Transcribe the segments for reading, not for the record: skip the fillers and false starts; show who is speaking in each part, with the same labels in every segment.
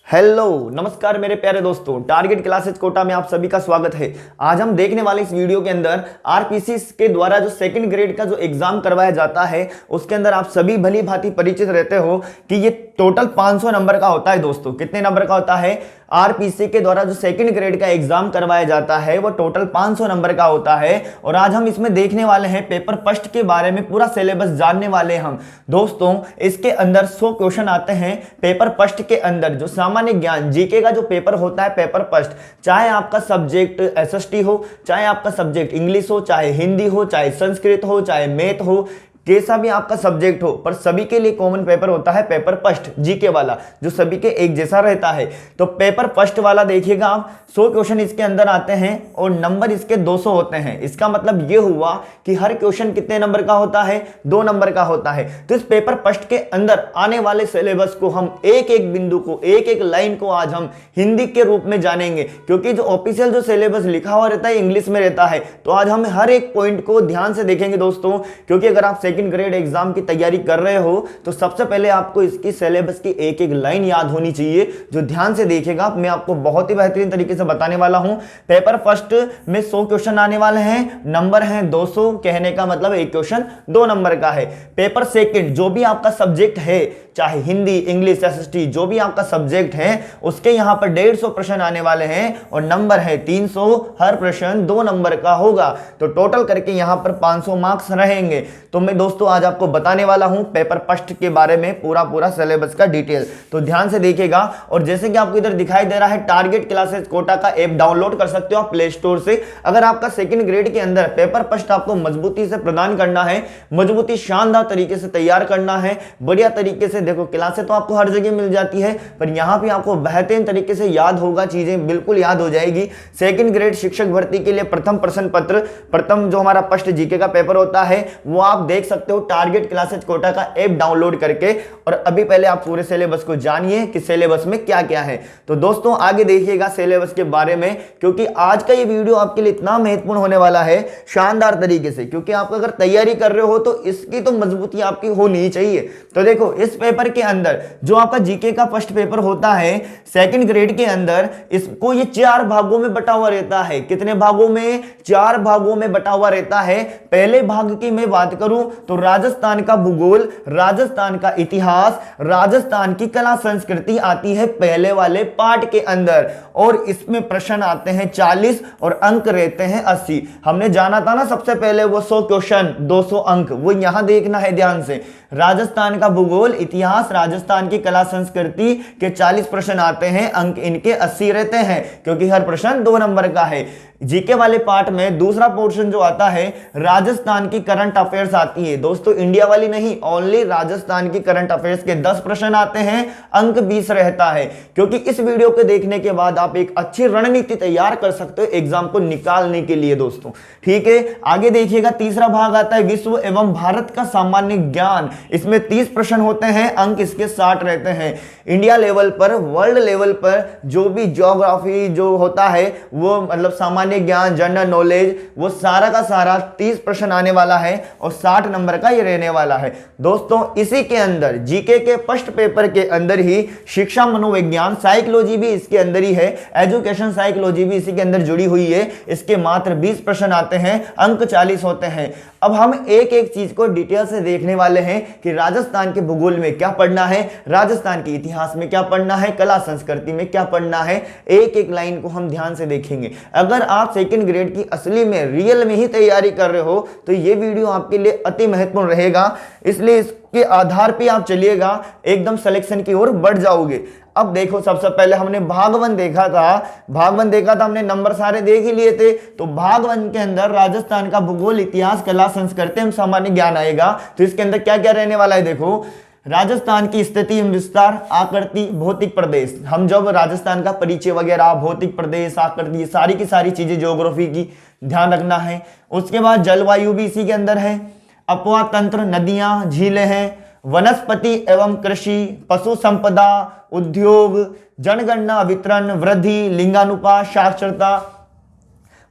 Speaker 1: Hello नमस्कार मेरे प्यारे दोस्तों, टारगेट क्लासेस कोटा में आप सभी का स्वागत है। आज हम देखने वाले इस वीडियो के अंदर आरपीसी के द्वारा जो सेकंड ग्रेड का जो एग्जाम करवाया जाता है उसके अंदर आप सभी भली भांति परिचित रहते हो कि ये टोटल 500 नंबर का होता है। दोस्तों कितने नंबर का होता है? आरपीसी के द्वारा जो सेकंड ग्रेड का एग्जाम करवाया जाता है वो टोटल 500 नंबर का होता है। और आज हम इसमें देखने वाले हैं पेपर फर्स्ट के बारे में, पूरा सिलेबस जानने वाले हैं हम। दोस्तों इसके अंदर 100 क्वेश्चन आते हैं पेपर फर्स्ट के अंदर। जो सामान्य ज्ञान जीके का जो पेपर होता है पेपर फर्स्ट, चाहे आपका सब्जेक्ट एसएसटी हो, चाहे आपका सब्जेक्ट इंग्लिश हो, चाहे हिंदी हो, चाहे संस्कृत हो, चाहे मैथ हो, कैसा भी आपका सब्जेक्ट हो, पर सभी के लिए कॉमन पेपर होता है पेपर फर्स्ट जीके वाला, जो सभी के एक जैसा रहता है। तो पेपर फर्स्ट वाला देखिएगा आप, 100 क्वेश्चन इसके अंदर आते हैं और नंबर इसके 200 होते हैं। इसका मतलब ये हुआ कि हर क्वेश्चन कितने नंबर का होता है? 2 नंबर का होता है। तो इस पेपर फर्स्ट के अंदर आने वाले सिलेबस को हम एक एक बिंदु को, एक एक लाइन को आज हम हिंदी के रूप में जानेंगे, क्योंकि जो ऑफिशियल जो सिलेबस लिखा हुआ रहता है इंग्लिश में रहता है। तो आज हम हर एक पॉइंट को ध्यान से देखेंगे दोस्तों, क्योंकि अगर आप सेकंड ग्रेड एग्जाम की तैयारी कर रहे हो तो सबसे पहले आपको इसकी सिलेबस की एक एक लाइन याद होनी चाहिए। जो ध्यान से देखेगा मैं आपको बहुत ही बेहतरीन तरीके से बताने वाला हूं। पेपर फर्स्ट में 100 क्वेश्चन आने वाले हैं, नंबर हैं 200, कहने का मतलब एक क्वेश्चन 2 नंबर का है। पेपर सेकंड जो भी आपका सब्जेक्ट है, चाहे हिंदी, इंग्लिश, एसएसटी, जो भी आपका सब्जेक्ट है, उसके यहां पर 150 प्रश्न आने वाले हैं और नंबर है 300। हर प्रश्न 2 नंबर का होगा, तो टोटल करके यहां पर 500 मार्क्स रहेंगे। तो मैं दोस्तों आज आपको बताने वाला हूं पेपर फर्स्ट के बारे में पूरा सिलेबस का डिटेल, तो ध्यान से देखिएगा। और जैसे कि आपको इधर दिखाई दे रहा है, टारगेट क्लासेस कोटा का ऐप डाउनलोड कर सकते हो आप प्ले स्टोर से। अगर आपका सेकंड ग्रेड के अंदर पेपर फर्स्ट आपको मजबूती से प्रदान करना है, मजबूती शानदार तरीके से तैयार करना है, बढ़िया तरीके से, देखो क्लासेस तो आपको हर जगह मिल जाती है, पर यहां पे आपको बेहतरीन तरीके से याद होगा, चीजें बिल्कुल याद हो जाएगी। सेकंड ग्रेड शिक्षक भर्ती के लिए प्रथम प्रश्न पत्र, प्रथम जो हमारा फर्स्ट जीके का पेपर होता है वो आप देख सकते हो टारगेट क्लासेस कोटा का ऐप डाउनलोड करके। और अभी पहले आप पूरे सिलेबस को जानिए कि सिलेबस में क्या क्या है। तो दोस्तों आगे देखिएगा सिलेबस के बारे में, क्योंकि आज का ये वीडियो आपके लिए इतना महत्वपूर्ण होने वाला है शानदार तरीके से, क्योंकि आप अगर तैयारी कर रहे हो तो इसकी तो मजबूती आपकी होनी ही चाहिए। तो देखो इस पेपर के अंदर जो आपका जीके का फर्स्ट पेपर होता है सेकंड ग्रेड के अंदर, इसको ये 4 भागों में बटा हुआ रहता है। कितने भागों में? 4 भागों में बटा हुआ रहता है। पहले भाग की मैं बात करूं तो राजस्थान का भूगोल, राजस्थान का इतिहास, राजस्थान की कला संस्कृति आती है पहले वाले पार्ट के अंदर, और इसमें प्रश्न आते हैं 40 और अंक रहते हैं 80। हमने जाना था ना सबसे पहले वो 100 क्वेश्चन 200 अंक, वो यहां देखना है ध्यान से। राजस्थान का भूगोल, इतिहास, राजस्थान की कला संस्कृति के 40 प्रश्न आते हैं, अंक इनके 80 रहते हैं, क्योंकि हर प्रश्न 2 नंबर का है। जीके वाले पार्ट में दूसरा पोर्शन जो आता है राजस्थान की करंट अफेयर्स आती है दोस्तों, इंडिया वाली नहीं, ओनली राजस्थान की करंट अफेयर्स के 10 प्रश्न आते हैं, अंक 20 रहता है। क्योंकि इस वीडियो को देखने के बाद आप एक अच्छी रणनीति तैयार कर सकते हो एग्जाम को निकालने के लिए दोस्तों, ठीक है। आगे देखिएगा तीसरा भाग आता है विश्व एवं भारत का सामान्य ज्ञान। इसमें 30 प्रश्न होते हैं, अंक इसके 60 रहते हैं। इंडिया लेवल पर, वर्ल्ड लेवल पर जो भी ज्योग्राफी जो होता है वो मतलब सामान्य ज्ञान, जनरल नॉलेज, वो सारा का सारा 30 प्रश्न आने वाला है और 60 नंबर का ये रहने वाला है दोस्तों। इसी के अंदर जीके के फर्स्ट पेपर के अंदर ही शिक्षा मनोविज्ञान, साइकोलॉजी भी इसके अंदर ही है, एजुकेशन साइकोलॉजी भी इसी के अंदर जुड़ी हुई है। इसके मात्र 20 प्रश्न आते हैं, अंक 40 होते हैं। अब हम एक एक चीज को डिटेल से देखने वाले हैं कि राजस्थान के भूगोल में क्या पढ़ना है, राजस्थान के इतिहास में क्या पढ़ना है, कला संस्कृति में क्या पढ़ना है, एक एक लाइन को हम ध्यान से देखेंगे। अगर आप सेकंड ग्रेड की असली में, रियल में ही तैयारी कर रहे हो तो ये वीडियो आपके लिए अति महत्वपूर्ण रहेगा, इसलिए इसके आधार पे आप चलिएगा, एकदम सिलेक्शन की ओर बढ़ जाओगे। अब देखो सबसे पहले हमने भाग 1 देखा था, हमने नंबर सारे देख ही लिए थे। तो भाग 1 के अंदर राजस्थान का भूगोल, इतिहास, कला संस्कृति एवं सामान्य ज्ञान आएगा। तो इसके अंदर क्या क्या रहने वाला है? देखो राजस्थान की स्थिति एवं विस्तार, आकृति, भौतिक प्रदेश। हम जब राजस्थान का परिचय वगैरह, भौतिक प्रदेश, आकृति, सारी की सारी चीजें ज्योग्राफी की ध्यान रखना है। उसके बाद जलवायु भी इसी के अंदर है, अपवा तंत्र, नदियां, झीलें हैं, वनस्पति एवं कृषि, पशु संपदा, उद्योग, जनगणना, वितरण, वृद्धि, लिंगानुपात, साक्षरता,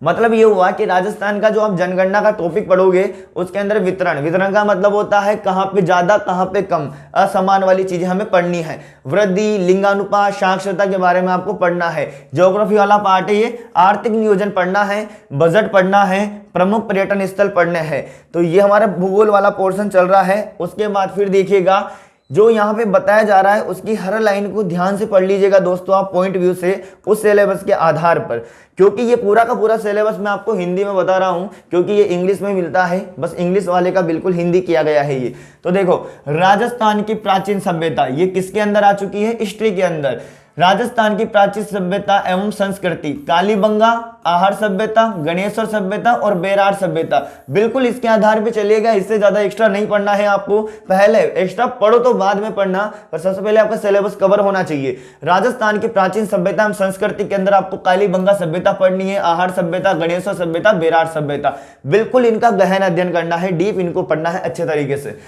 Speaker 1: मतलब ये हुआ कि राजस्थान का जो आप जनगणना का टॉपिक पढ़ोगे उसके अंदर वितरण का मतलब होता है कहां पे ज्यादा कहां पे कम, असमान वाली चीजें हमें पढ़नी है। वृद्धि, लिंगानुपात, साक्षरता के बारे में आपको पढ़ना है। ज्योग्राफी वाला पार्ट है ये, आर्थिक नियोजन पढ़ना है, बजट पढ़ना है, प्रमुख पर्यटन स्थल पढ़ने हैं। तो ये हमारा भूगोल वाला पोर्शन चल रहा है। उसके बाद फिर देखिएगा जो यहाँ पे बताया जा रहा है उसकी हर लाइन को ध्यान से पढ़ लीजिएगा दोस्तों आप पॉइंट व्यू से, उस सिलेबस के आधार पर, क्योंकि ये पूरा का पूरा सिलेबस मैं आपको हिंदी में बता रहा हूँ क्योंकि ये इंग्लिश में मिलता है, बस इंग्लिश वाले का बिल्कुल हिंदी किया गया है ये। तो देखो, राजस्थान की प्राचीन सभ्यता ये किसके अंदर आ चुकी है, हिस्ट्री के अंदर। राजस्थान की प्राचीन सभ्यता एवं संस्कृति, कालीबंगा, आहार सभ्यता, गणेश्वर सभ्यता और बेरार सभ्यता, बिल्कुल इसके आधार पे चलिएगा। इससे ज्यादा एक्स्ट्रा नहीं पढ़ना है आपको, पहले एक्स्ट्रा पढ़ो तो बाद में पढ़ना, पर सबसे पहले आपका सिलेबस कवर होना चाहिए। राजस्थान की प्राचीन सभ्यता एवं संस्कृति के अंदर आपको कालीबंगा सभ्यता पढ़नी है, आहार सभ्यता, गणेश्वर सभ्यता, बेरार सभ्यता, बिल्कुल इनका गहन अध्ययन करना है, डीप इनको पढ़ना है अच्छे तरीके से।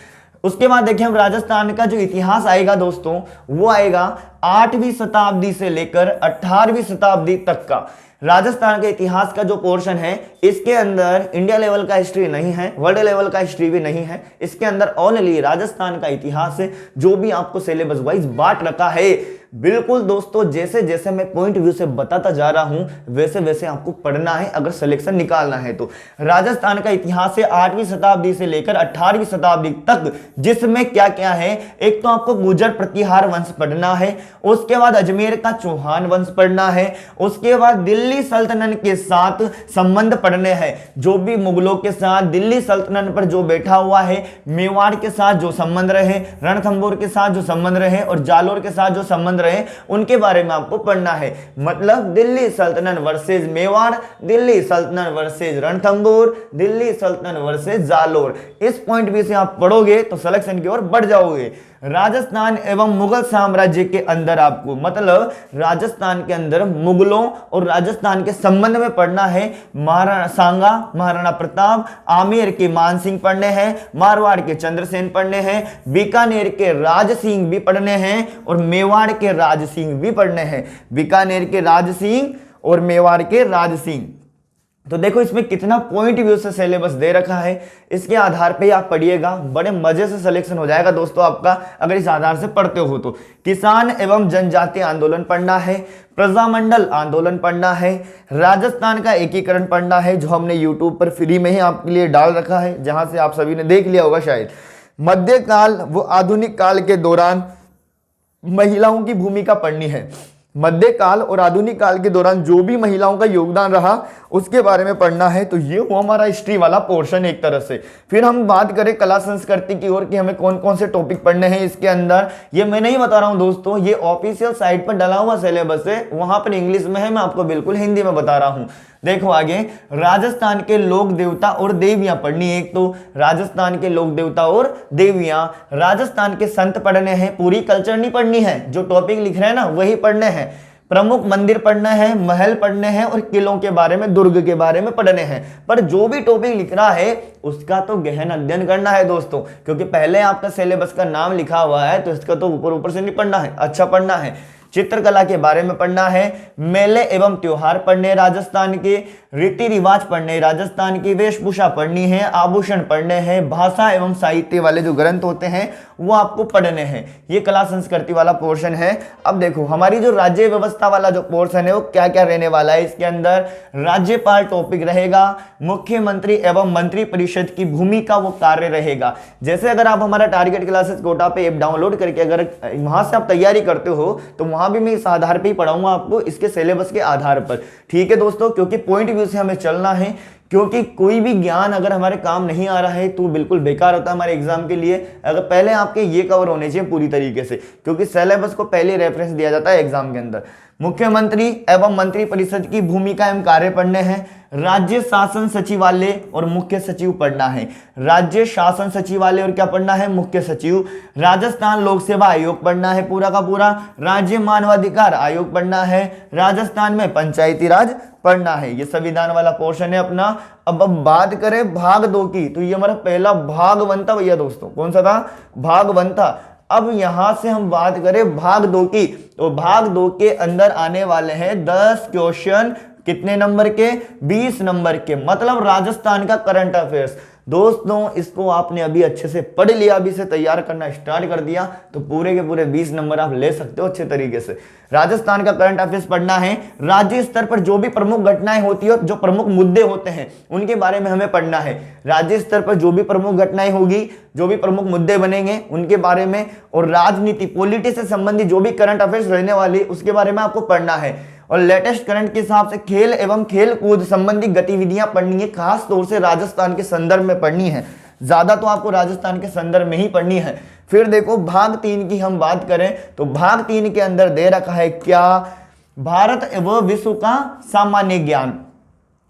Speaker 1: उसके बाद देखिए हम राजस्थान का जो इतिहास आएगा दोस्तों वो आएगा 8वीं शताब्दी से लेकर 18वीं शताब्दी तक का। राजस्थान के इतिहास का जो पोर्शन है इसके अंदर इंडिया लेवल का हिस्ट्री नहीं है, वर्ल्ड लेवल का हिस्ट्री भी नहीं है, इसके अंदर ओनली राजस्थान का इतिहास है जो भी आपको सिलेबस वाइज बांट रखा है। बिल्कुल दोस्तों, जैसे जैसे मैं पॉइंट व्यू से बताता जा रहा हूं वैसे वैसे आपको पढ़ना है अगर सिलेक्शन निकालना है तो। राजस्थान का इतिहास है 8वीं शताब्दी से लेकर 18वीं शताब्दी तक, जिसमें क्या क्या है, एक तो आपको गुर्जर प्रतिहार वंश पढ़ना है, उसके बाद अजमेर का चौहान वंश पढ़ना है, उसके बाद दिल्ली सल्तनत के साथ संबंध पढ़ने हैं, जो भी मुगलों के साथ दिल्ली सल्तनत पर जो बैठा हुआ है, मेवाड़ के साथ जो संबंध रहे, रणथंभौर के साथ जो संबंध रहे और जालोर के साथ जो संबंध रहे, उनके बारे में आपको पढ़ना है। मतलब दिल्ली सल्तनत वर्सेस मेवाड़, दिल्ली सल्तनत वर्सेस रणथंभौर, दिल्ली सल्तनत वर्सेस जालोर, इस पॉइंट भी से आप पढ़ोगे तो सिलेक्शन की ओर बढ़ जाओगे। राजस्थान एवं मुगल साम्राज्य के अंदर आपको, मतलब राजस्थान के अंदर मुगलों और राजस्थान के संबंध में पढ़ना है। महाराणा सांगा, महाराणा प्रताप, आमेर के मानसिंह पढ़ने हैं, मारवाड़ के चंद्रसेन पढ़ने हैं, बीकानेर के राज सिंह भी पढ़ने हैं और मेवाड़ के राज सिंह भी पढ़ने हैं। बीकानेर के राज सिंह और मेवाड़ के राज सिंह। तो देखो इसमें कितना पॉइंट व्यू से सिलेबस दे रखा है, इसके आधार पे आप पढ़िएगा, बड़े मजे से सिलेक्शन हो जाएगा दोस्तों आपका अगर इस आधार से पढ़ते हो तो। किसान एवं जनजातीय आंदोलन पढ़ना है, प्रजामंडल आंदोलन पढ़ना है, राजस्थान का एकीकरण पढ़ना है जो हमने यूट्यूब पर फ्री में ही आपके लिए डाल रखा है, जहां से आप सभी ने देख लिया होगा शायद। मध्यकाल व आधुनिक काल के दौरान महिलाओं की भूमिका पढ़नी है। मध्यकाल और आधुनिक काल के दौरान जो भी महिलाओं का योगदान रहा उसके बारे में पढ़ना है। तो ये हुआ हमारा हिस्ट्री वाला पोर्शन एक तरह से। फिर हम बात करें कला संस्कृति की ओर कि हमें कौन कौन से टॉपिक पढ़ने हैं इसके अंदर, ये मैं नहीं बता रहा हूं दोस्तों, ये ऑफिशियल साइट पर डला हुआ सिलेबस है, वहां पर इंग्लिश में है, मैं आपको बिल्कुल हिंदी में बता रहा हूं। देखो आगे, राजस्थान के लोक देवता और देवियां पढ़नी है। एक तो राजस्थान के लोक देवता और देवियां, राजस्थान के संत पढ़ने हैं, पूरी कल्चर नहीं पढ़नी है, जो टॉपिक लिख रहे हैं ना वही पढ़ने हैं। प्रमुख मंदिर पढ़ना है, महल पढ़ने हैं और किलों के बारे में, दुर्ग के बारे में पढ़ने हैं। पर जो भी टॉपिक लिख रहा है उसका तो गहन अध्ययन करना है दोस्तों, क्योंकि पहले आपका सिलेबस का नाम लिखा हुआ है तो इसका तो ऊपर ऊपर से नहीं पढ़ना है, अच्छा पढ़ना है। चित्रकला के बारे में पढ़ना है, मेले एवं त्योहार पढ़ने, राजस्थान के रीति रिवाज पढ़ने, राजस्थान की वेशभूषा पढ़नी है, आभूषण पढ़ने हैं, भाषा एवं साहित्य वाले जो ग्रंथ होते हैं वो आपको पढ़ने हैं। ये कला संस्कृति वाला पोर्शन है। अब देखो हमारी जो राज्य व्यवस्था वाला जो पोर्शन है वो क्या क्या रहने वाला है। इसके अंदर राज्यपाल टॉपिक रहेगा, मुख्यमंत्री एवं मंत्री परिषद की भूमिका वो कार्य रहेगा। जैसे अगर आप हमारा टारगेट क्लासेस कोटा पे ऐप डाउनलोड करके अगर वहां से आप तैयारी करते हो तो वहां भी मैं इस आधार पे ही पढ़ाऊंगा आपको, इसके सिलेबस के आधार पर। ठीक है दोस्तों, क्योंकि पॉइंट व्यू से हमें चलना है, क्योंकि कोई भी ज्ञान अगर हमारे काम नहीं आ रहा है तो बिल्कुल बेकार होता है हमारे एग्जाम के लिए। अगर पहले आपके ये कवर होने चाहिए पूरी तरीके से, क्योंकि सिलेबस को पहले रेफरेंस दिया जाता है एग्जाम के अंदर। मुख्यमंत्री एवं मंत्री परिषद की भूमिका एवं कार्य पढ़ने हैं, राज्य शासन सचिवालय और मुख्य सचिव पढ़ना है। राज्य शासन सचिवालय और क्या पढ़ना है, मुख्य सचिव। राजस्थान लोक सेवा आयोग पढ़ना है पूरा का पूरा, राज्य मानवाधिकार आयोग पढ़ना है, राजस्थान में पंचायती राज पढ़ना है। ये संविधान वाला पोर्शन है अपना। अब बात करें भाग 2 की, तो ये हमारा पहला भाग 1 था भैया दोस्तों। कौन सा था, भाग 1 था। अब यहां से हम बात करें भाग 2 की, तो भाग 2 के अंदर आने वाले हैं 10 क्वेश्चन कितने नंबर के? 20 नंबर के, मतलब राजस्थान का करंट अफेयर्स। दोस्तों इसको आपने अभी अच्छे से पढ़ लिया, अभी से तैयार करना स्टार्ट कर दिया तो पूरे के पूरे 20 नंबर आप ले सकते हो अच्छे तरीके से। राजस्थान का करंट अफेयर्स पढ़ना है, राज्य स्तर पर जो भी प्रमुख घटनाएं होती है और जो प्रमुख मुद्दे होते हैं उनके बारे में हमें पढ़ना है। राज्य स्तर पर जो भी प्रमुख घटनाएं होगी, जो भी प्रमुख मुद्दे बनेंगे उनके बारे में, और राजनीति पॉलिटिक्स से संबंधित जो भी करंट अफेयर्स रहने वाली उसके बारे में आपको पढ़ना है। और लेटेस्ट करंट के हिसाब से खेल एवं खेल कूद संबंधी गतिविधियां पढ़नी है, खास तौर से राजस्थान के संदर्भ में पढ़नी है। ज्यादा तो आपको राजस्थान के संदर्भ में ही पढ़नी है। फिर देखो भाग 3 की हम बात करें तो भाग 3 के अंदर दे रखा है क्या? भारत व विश्व का सामान्य ज्ञान।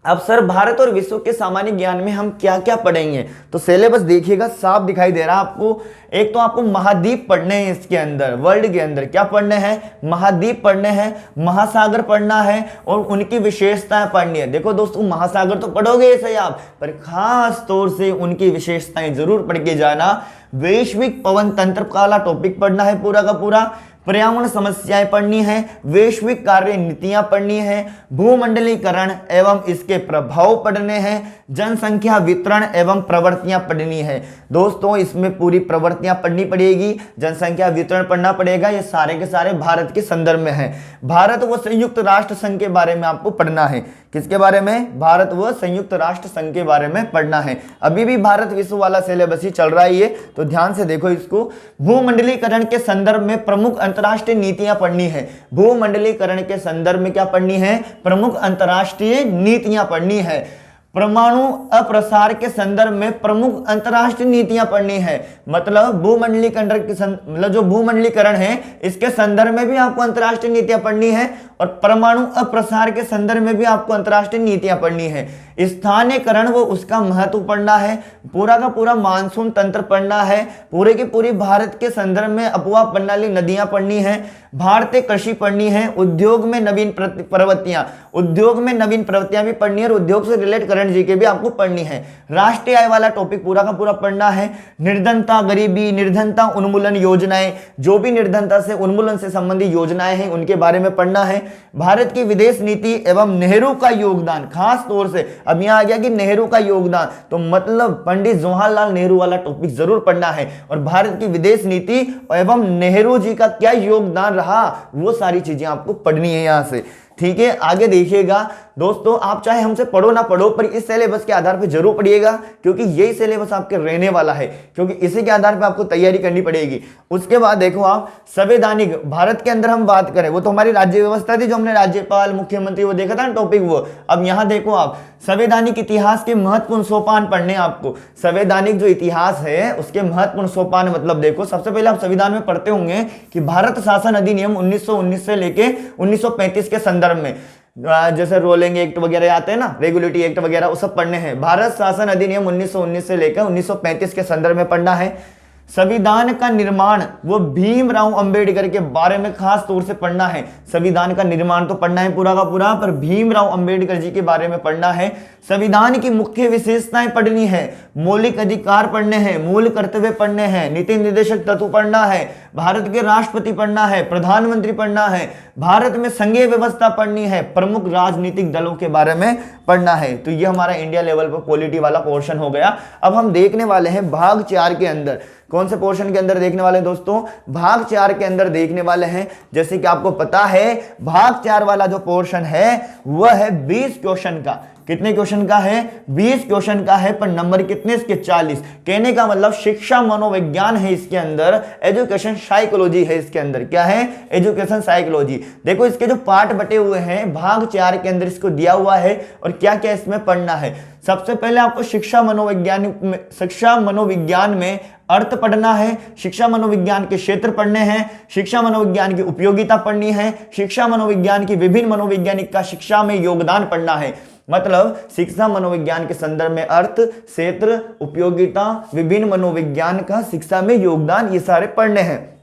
Speaker 1: अब सर भारत और विश्व के सामान्य ज्ञान में हम क्या क्या पढ़ेंगे? तो सिलेबस देखिएगा, साफ दिखाई दे रहा है आपको। एक तो आपको महाद्वीप पढ़ने हैं, इसके अंदर वर्ल्ड के अंदर क्या पढ़ने हैं? महाद्वीप पढ़ने हैं, महासागर पढ़ना है और उनकी विशेषताएं पढ़नी है। देखो दोस्तों महासागर तो पढ़ोगे ऐसे आप, पर खास तौर से उनकी विशेषताएं जरूर पढ़ के जाना। वैश्विक पवन तंत्र वाला टॉपिक पढ़ना है पूरा का पूरा, पर्यावरण समस्याएं पढ़नी है, वैश्विक कार्य नीतियां पढ़नी है, भूमंडलीकरण एवं इसके प्रभाव पढ़ने हैं, जनसंख्या वितरण एवं प्रवृत्तियां पढ़नी है। दोस्तों इसमें पूरी प्रवृत्तियां पढ़नी पड़ेगी, जनसंख्या वितरण पढ़ना पड़ेगा, ये सारे के सारे भारत के संदर्भ में है। भारत व संयुक्त राष्ट्र संघ के बारे में आपको पढ़ना है। किसके बारे में? भारत व संयुक्त राष्ट्र संघ के बारे में पढ़ना है। अभी भी भारत विश्व वाला सिलेबस ही चल रहा है ये, तो ध्यान से देखो इसको। भूमंडलीकरण के संदर्भ में प्रमुख अंतर्राष्ट्रीय नीतियां पढ़नी है। भूमंडलीकरण के संदर्भ में क्या पढ़नी है? प्रमुख अंतर्राष्ट्रीय नीतियां पढ़नी है। परमाणु अप्रसार के संदर्भ में प्रमुख अंतर्राष्ट्रीय नीतियां पढ़नी है। मतलब भूमंडलीकरण के मतलब जो भूमंडलीकरण है इसके संदर्भ में भी आपको अंतर्राष्ट्रीय नीतियां पढ़नी है, और परमाणु अप्रसार के संदर्भ में भी आपको अंतर्राष्ट्रीय नीतियां पढ़नी है। स्थानीयकरण वो उसका महत्व पढ़ना है, पूरा का पूरा मानसून तंत्र पढ़ना है, पूरे की पूरी भारत के संदर्भ में अपवाह प्रणाली नदियां पढ़नी है, भारतीय कृषि पढ़नी है, उद्योग में नवीन प्रवृत्तियां, उद्योग में नवीन प्रवृत्तियां भी पढ़नी है और उद्योग से रिलेटेड करंट जीके भी आपको पढ़नी है। राष्ट्रीय आय वाला टॉपिक पूरा का पूरा पढ़ना है। निर्धनता गरीबी, निर्धनता उन्मूलन योजनाएं, जो भी निर्धनता से उन्मूलन से संबंधित योजनाएं हैं उनके बारे में पढ़ना है। भारत की विदेश नीति एवं नेहरू का योगदान, खास तौर से अब यहां आ गया कि नेहरू का योगदान, तो मतलब पंडित जवाहरलाल नेहरू वाला टॉपिक जरूर पढ़ना है। और भारत की विदेश नीति एवं नेहरू जी का क्या योगदान रहा, वो सारी चीजें आपको पढ़नी है यहां से। ठीक है, आगे देखिएगा दोस्तों, आप चाहे हमसे पढ़ो ना पढ़ो पर इस सिलेबस के आधार पर जरूर पढ़िएगा, क्योंकि यही सिलेबस आपके रहने वाला है, क्योंकि इसी के आधार पर आपको तैयारी करनी पड़ेगी। उसके बाद देखो आप संवैधानिक, भारत के अंदर हम बात करें वो तो हमारी राज्य व्यवस्था थी, जो हमने राज्यपाल मुख्यमंत्री वो देखा था ना टॉपिक वो। अब यहाँ देखो आप संवैधानिक इतिहास के महत्वपूर्ण सोपान पढ़ने आपको। संवैधानिक जो इतिहास है उसके महत्वपूर्ण सोपान, मतलब देखो सबसे पहले आप संविधान में पढ़ते होंगे कि भारत शासन अधिनियम 1919 से लेके 1935 के संदर्भ में, जैसे रोलिंग एक्ट वगैरह आते हैं ना, रेगुलेटरी एक्ट वगैरह, वो सब पढ़ने हैं। भारत शासन अधिनियम 1919 से लेकर 1935 के संदर्भ में पढ़ना है। संविधान का निर्माण वो भीमराव अंबेडकर के बारे में खास तौर से पढ़ना है। संविधान का निर्माण तो पढ़ना है पूरा का पूरा, पर भीमराव अंबेडकर जी के बारे में पढ़ना है। संविधान की मुख्य विशेषताएं पढ़नी है, मौलिक अधिकार पढ़ने हैं, मूल कर्तव्य पढ़ने हैं, नीति निर्देशक तत्व पढ़ना है, भारत के राष्ट्रपति पढ़ना है, प्रधानमंत्री पढ़ना है, भारत में संघीय व्यवस्था पढ़नी है, प्रमुख राजनीतिक दलों के बारे में पढ़ना है। तो ये हमारा इंडिया लेवल पर पॉलिटी वाला पोर्शन हो गया। अब हम देखने वाले हैं भाग 4 के अंदर, कौन से पोर्शन के अंदर देखने वाले हैं दोस्तों? भाग 4 के अंदर देखने वाले हैं, जैसे कि आपको पता है भाग 4 वाला जो पोर्शन है वह है 20 क्वेश्चन का। कितने क्वेश्चन का है? 20 क्वेश्चन का है, पर नंबर कितने इसके? 40। कहने का मतलब शिक्षा मनोविज्ञान है इसके अंदर, एजुकेशन साइकोलॉजी है इसके अंदर। क्या है? Education psychology. देखो इसके जो पार्ट बटे हुए हैं भाग 4 के अंदर इसको दिया हुआ है, और क्या क्या इसमें पढ़ना है। सबसे पहले आपको शिक्षा मनोविज्ञान में अर्थ पढ़ना है, शिक्षा मनोविज्ञान के क्षेत्र पढ़ने हैं, शिक्षा मनोविज्ञान की उपयोगिता पढ़नी है, शिक्षा मनोविज्ञान की विभिन्न मनोवैज्ञानिक का शिक्षा में योगदान पढ़ना है। मतलब शिक्षा मनोविज्ञान के संदर्भ में अर्थ, क्षेत्र, उपयोगिता, विभिन्न मनोविज्ञान का शिक्षा में योगदान, ये सारे पढ़ने हैं।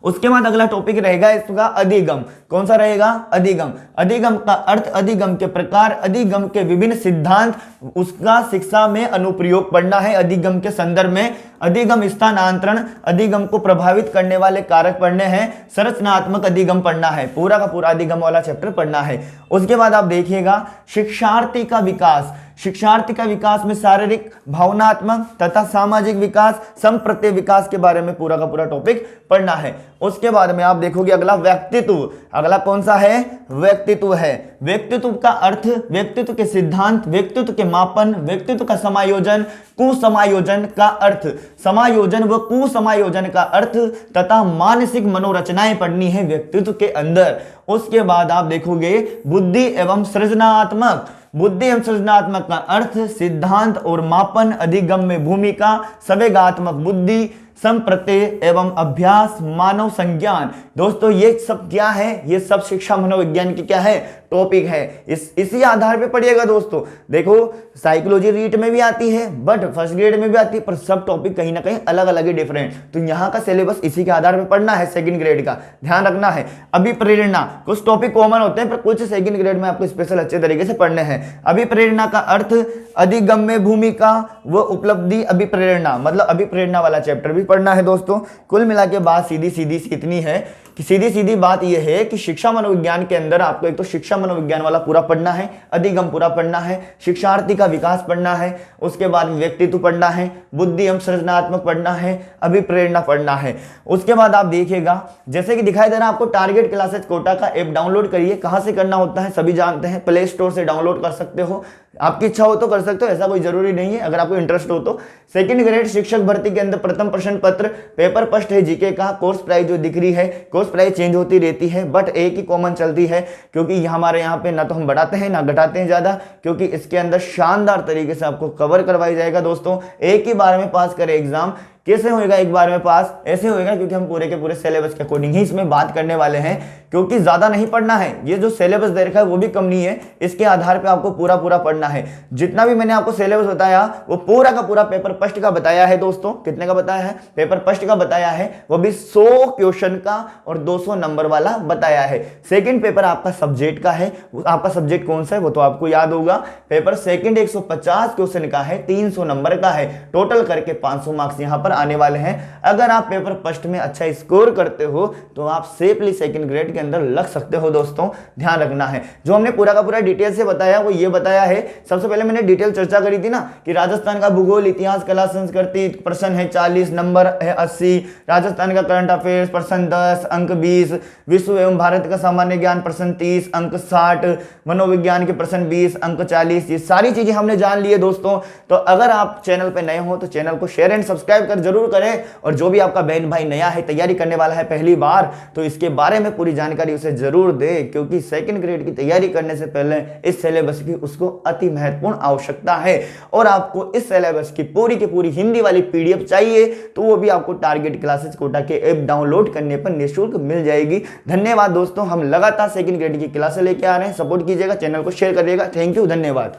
Speaker 1: उसके बाद अगला टॉपिक रहेगा इसका अधिगम। कौन सा रहेगा? अधिगम। अधिगम का अर्थ, अधिगम के प्रकार, अधिगम के विभिन्न सिद्धांत, उसका शिक्षा में अनुप्रयोग पढ़ना है। अधिगम के संदर्भ में अधिगम स्थानांतरण, अधिगम को प्रभावित करने वाले कारक पढ़ने हैं। संरचनात्मक अधिगम पढ़ना है, पूरा का पूरा अधिगम वाला चैप्टर पढ़ना है। उसके बाद आप देखिएगा शिक्षार्थी का विकास। शिक्षार्थी का विकास में शारीरिक, भावनात्मक तथा सामाजिक विकास, संप्रत्य विकास के बारे में पूरा का पूरा टॉपिक पढ़ना है। उसके बाद में आप देखोगे अगला व्यक्तित्व। अगला कौन सा है? व्यक्तित्व है। व्यक्तित्व का अर्थ, व्यक्तित्व के सिद्धांत, व्यक्तित्व के मापन, व्यक्तित्व का समायोजन, कुसमायोजन का अर्थ, समायोजन व कुसमायोजन का अर्थ तथा मानसिक मनोरचनाएं पढ़नी है व्यक्तित्व के अंदर। उसके बाद आप देखोगे बुद्धि एवं सृजनात्मक। बुद्धि एवं सृजनात्मक का अर्थ, सिद्धांत और मापन, अधिगम में भूमिका, संवेगात्मक बुद्धि, संप्रत्यय एवं अभ्यास, मानव संज्ञान। दोस्तों ये सब क्या है? ये सब शिक्षा मनोविज्ञान की क्या है? टॉपिक है। इसी आधार पे पढ़िएगा दोस्तों। देखो साइकोलॉजी रीट में भी आती है, बट फर्स्ट ग्रेड में भी आती है, पर सब टॉपिक कहीं ना कहीं अलग अलग ही डिफरेंट। तो यहाँ का सिलेबस इसी के आधार पे पढ़ना है, सेकंड ग्रेड का ध्यान रखना है। अभिप्रेरणा, कुछ टॉपिक कॉमन होते हैं पर कुछ सेकंड ग्रेड में आपको स्पेशल अच्छे तरीके से पढ़ने हैं। अभिप्रेरणा का अर्थ, अधिगम में भूमिका व उपलब्धि। अभिप्रेरणा मतलब अभिप्रेरणा वाला चैप्टर भी पढ़ना है दोस्तों। कुल मिला के बात सीधी सीधी सी इतनी है कि सीधी सीधी बात यह है कि शिक्षा मनोविज्ञान के अंदर आपको एक तो शिक्षा मनोविज्ञान वाला पूरा पढ़ना है, अधिगम पूरा पढ़ना है, शिक्षार्थी का विकास पढ़ना है, उसके बाद व्यक्तित्व पढ़ना है, बुद्धि एवं सृजनात्मक पढ़ना है, अभिप्रेरणा पढ़ना है। उसके बाद आप देखिएगा जैसे कि दिखाई दे रहा है आपको, टारगेट क्लासेस कोटा का ऐप डाउनलोड करिए। कहां से करना होता है सभी जानते हैं, प्ले स्टोर से डाउनलोड कर सकते हो। आपकी इच्छा हो तो कर सकते हो, ऐसा कोई जरूरी नहीं है, अगर आपको इंटरेस्ट हो तो। सेकंड ग्रेड शिक्षक भर्ती के अंदर प्रथम प्रश्न पत्र, पेपर फर्स्ट है जीके का, कोर्स प्राइस जो दिख रही है, कोर्स प्राइस चेंज होती रहती है बट एक ही कॉमन चलती है, क्योंकि हमारे यहाँ पे ना तो हम बढ़ाते हैं ना घटाते हैं ज्यादा, क्योंकि इसके अंदर शानदार तरीके से आपको कवर करवाई जाएगा दोस्तों। एक ही बार में पास करे एग्जाम। कैसे होएगा एक बार में पास? ऐसे होएगा क्योंकि हम पूरे के पूरे सिलेबस के अकॉर्डिंग ही इसमें बात करने वाले हैं, क्योंकि ज्यादा नहीं पढ़ना है। ये जो सिलेबस दे रखा है वो भी कम नहीं है, इसके आधार पे आपको पूरा पूरा पढ़ना है। जितना भी मैंने आपको सिलेबस बताया वो पूरा का पूरा पेपर फर्स्ट का बताया है दोस्तों। कितने का बताया है? पेपर फर्स्ट का बताया है, वो भी 100 क्वेश्चन का और 200 नंबर वाला बताया है। सेकंड पेपर आपका सब्जेक्ट का है, आपका सब्जेक्ट कौन सा है वो तो आपको याद होगा। पेपर सेकंड 150 क्वेश्चन का है, 300 नंबर का है, टोटल करके 500 मार्क्स यहाँ पर आने वाले हैं। अगर आप पेपर फर्स्ट में अच्छा स्कोर करते हो तो आप सेफली सेकंड ग्रेड के अंदर लग सकते हो दोस्तों, ध्यान रखना है। जो हमने पूरा का पूरा डिटेल से बताया वो ये बताया है। सबसे पहले मैंने डिटेल चर्चा करी थी ना कि राजस्थान का भूगोल, इतिहास, कला, संस्कृति प्रश्न है 40, नंबर है 80, राजस्थान का करंट अफेयर्स प्रश्न 10, अंक 20, विश्व एवं भारत का सामान्य ज्ञान प्रश्न 30, अंक 60, मनोविज्ञान के प्रश्न 20, अंक 40। ये सारी चीजें हमने जान ली है दोस्तों। तो अगर आप चैनल पे नए हो तो चैनल को शेयर एंड सब्सक्राइब कर जरूर करें, और जो भी आपका बहन भाई नया है, तैयारी करने वाला है पहली बार, तो इसके बारे में पूरी जानकारी उसे जरूर दे, क्योंकि सेकंड ग्रेड की तैयारी करने से पहले इस सिलेबस की उसको अति महत्वपूर्ण आवश्यकता है। और आपको इस सिलेबस की पूरी हिंदी वाली पीडीएफ चाहिए तो वो भी आपको टारगेट क्लासेस कोटा के ऐप डाउनलोड करने पर निःशुल्क मिल जाएगी। धन्यवाद दोस्तों, हम लगातार सेकंड ग्रेड की क्लासें लेके आ रहे हैं, सपोर्ट कीजिएगा, चैनल को शेयर करिएगा। थैंक यू, धन्यवाद।